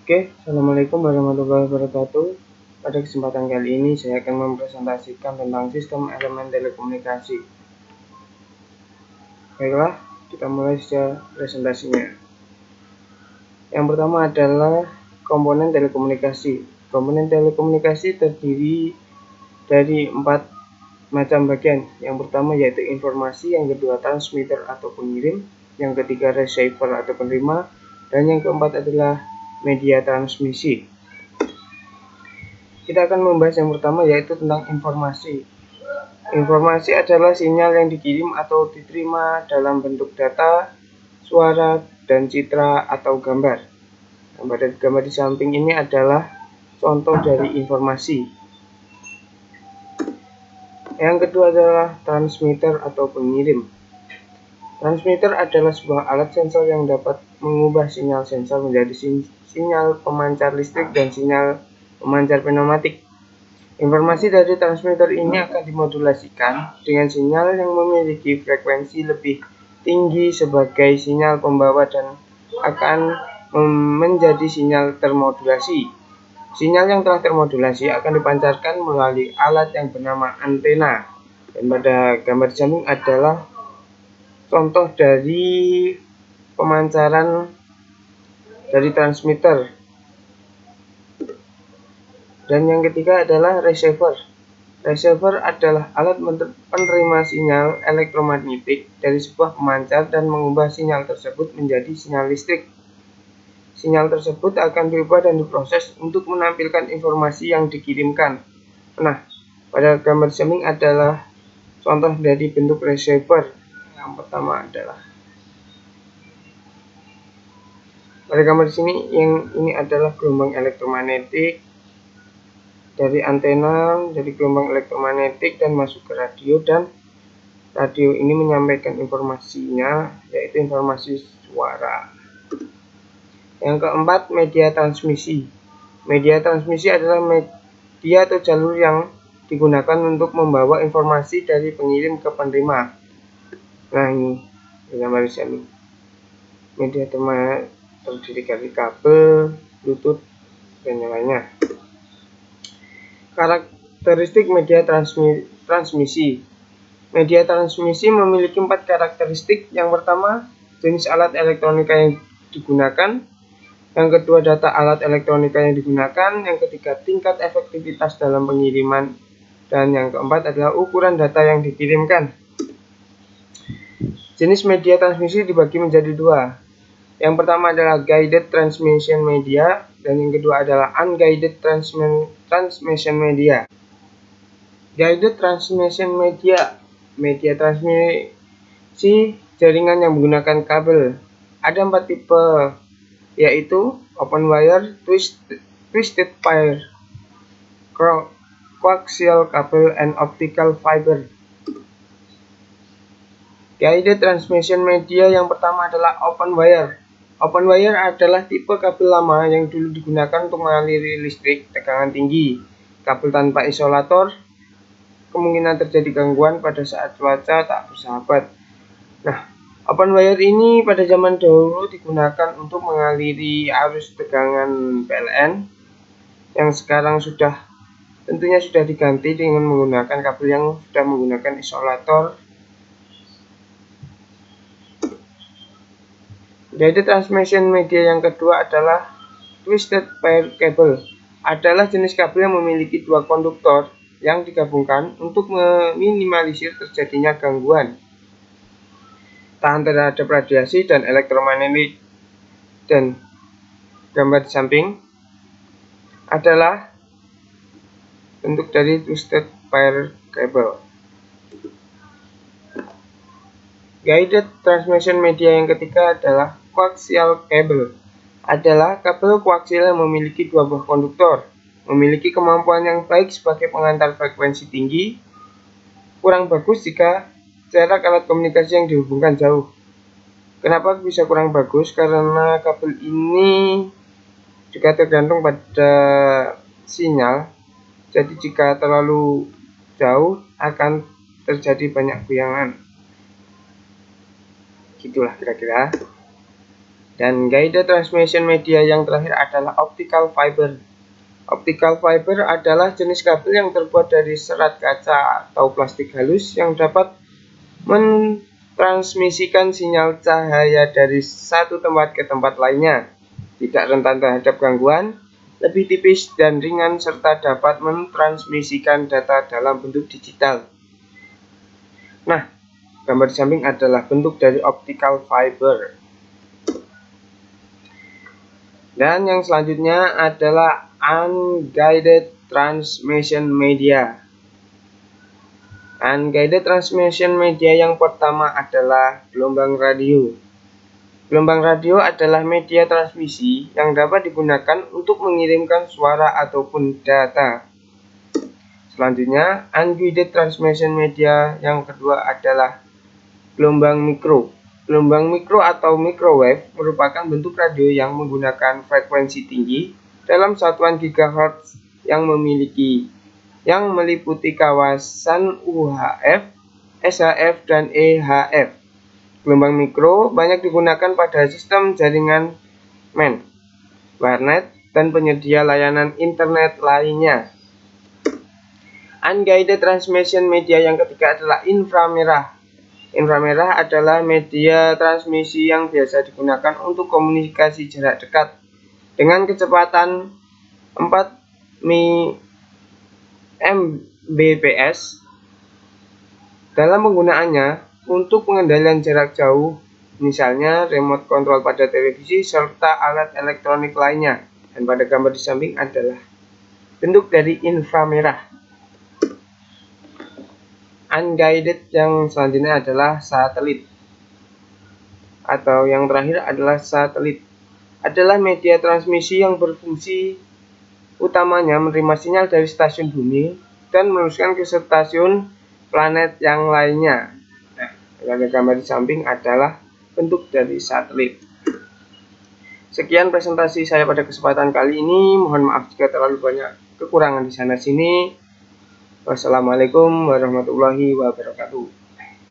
Oke, Assalamualaikum warahmatullahi wabarakatuh. Pada kesempatan kali ini saya akan mempresentasikan tentang sistem elemen telekomunikasi. Baiklah, kita mulai saja presentasinya. Yang pertama adalah komponen telekomunikasi. Komponen telekomunikasi terdiri dari 4 macam bagian. Yang pertama yaitu informasi, yang kedua transmitter atau pengirim, yang ketiga receiver atau penerima, dan yang keempat adalah media transmisi. Kita akan membahas yang pertama yaitu tentang informasi. Informasi adalah sinyal yang dikirim atau diterima dalam bentuk data, suara, dan citra atau gambar. Gambar di samping ini adalah contoh dari informasi. Yang kedua adalah transmitter atau pengirim. Transmitter adalah sebuah alat sensor yang dapat mengubah sinyal sensor menjadi sinyal pemancar listrik dan sinyal pemancar pneumatik. Informasi dari transmitter ini akan dimodulasikan dengan sinyal yang memiliki frekuensi lebih tinggi sebagai sinyal pembawa dan akan menjadi sinyal termodulasi. Sinyal yang telah termodulasi akan dipancarkan melalui alat yang bernama antena. Dan pada gambar di samping adalah contoh dari pemancaran dari transmitter. Dan yang ketiga adalah receiver. Receiver adalah alat penerima sinyal elektromagnetik dari sebuah pemancar dan mengubah sinyal tersebut menjadi sinyal listrik. Sinyal tersebut akan diubah dan diproses untuk menampilkan informasi yang dikirimkan. Nah, pada gambar samping adalah contoh dari bentuk receiver. Yang pertama adalah pada gambar di sini yang ini adalah gelombang elektromagnetik dari antena, dari gelombang elektromagnetik dan masuk ke radio, dan radio ini menyampaikan informasinya yaitu informasi suara. Yang keempat, media transmisi. Media transmisi adalah media atau jalur yang digunakan untuk membawa informasi dari pengirim ke penerima. Nah, ini gambar di sini. Media terdiri dari kabel, Bluetooth, dan yang lainnya. Karakteristik media transmisi. Media transmisi memiliki 4 karakteristik. Yang pertama, jenis alat elektronika yang digunakan. Yang kedua, data alat elektronika yang digunakan. Yang ketiga, tingkat efektivitas dalam pengiriman. Dan yang keempat adalah ukuran data yang dikirimkan. Jenis media transmisi dibagi menjadi 2. Yang pertama adalah guided transmission media, dan yang kedua adalah unguided transmission media. Guided transmission media, media transmisi jaringan yang menggunakan kabel. Ada 4 tipe, yaitu open wire, twisted pair, coaxial cable, and optical fiber. Guided transmission media yang pertama adalah open wire. Open wire adalah tipe kabel lama yang dulu digunakan untuk mengaliri listrik tegangan tinggi. Kabel tanpa isolator, kemungkinan terjadi gangguan pada saat cuaca tak bersahabat. Nah, open wire ini pada zaman dahulu digunakan untuk mengaliri arus tegangan PLN yang sekarang tentunya sudah diganti dengan menggunakan kabel yang sudah menggunakan isolator. Guided transmission media yang kedua adalah twisted pair cable. Adalah jenis kabel yang memiliki 2 konduktor yang digabungkan untuk meminimalisir terjadinya gangguan tahan terhadap radiasi dan elektromagnetik. Dan gambar di samping adalah bentuk dari twisted pair cable. Guided transmission media yang ketiga adalah coaxial cable. Adalah kabel koaksial yang memiliki 2 buah konduktor, memiliki kemampuan yang baik sebagai pengantar frekuensi tinggi, kurang bagus jika jarak alat komunikasi yang dihubungkan jauh. Kenapa bisa kurang bagus? Karena kabel ini juga tergantung pada sinyal. Jadi jika terlalu jauh akan terjadi banyak goyangan. Gitulah kira-kira. Dan guided transmission media yang terakhir adalah optical fiber. Optical fiber adalah jenis kabel yang terbuat dari serat kaca atau plastik halus yang dapat mentransmisikan sinyal cahaya dari satu tempat ke tempat lainnya, tidak rentan terhadap gangguan, lebih tipis dan ringan, serta dapat mentransmisikan data dalam bentuk digital. Nah, gambar di samping adalah bentuk dari optical fiber. Dan yang selanjutnya adalah unguided transmission media. Unguided transmission media yang pertama adalah gelombang radio. Gelombang radio adalah media transmisi yang dapat digunakan untuk mengirimkan suara ataupun data. Selanjutnya, unguided transmission media yang kedua adalah gelombang mikro. Gelombang mikro atau microwave merupakan bentuk radio yang menggunakan frekuensi tinggi dalam satuan gigahertz yang meliputi kawasan UHF, SHF, dan EHF. Gelombang mikro banyak digunakan pada sistem jaringan MAN, warnet, dan penyedia layanan internet lainnya. Unguided transmission media yang ketiga adalah inframerah. Inframerah adalah media transmisi yang biasa digunakan untuk komunikasi jarak dekat dengan kecepatan 4 Mbps. Dalam penggunaannya untuk pengendalian jarak jauh, misalnya remote control pada televisi serta alat elektronik lainnya. Dan pada gambar di samping adalah bentuk dari inframerah. Unguided yang selanjutnya adalah satelit, atau yang terakhir adalah satelit adalah media transmisi yang berfungsi utamanya menerima sinyal dari stasiun bumi dan meneruskan ke stasiun planet yang lainnya. Nah, pada gambar di samping adalah bentuk dari satelit. Sekian presentasi saya pada kesempatan kali ini. Mohon maaf jika terlalu banyak kekurangan di sana sini. Wassalamualaikum warahmatullahi wabarakatuh.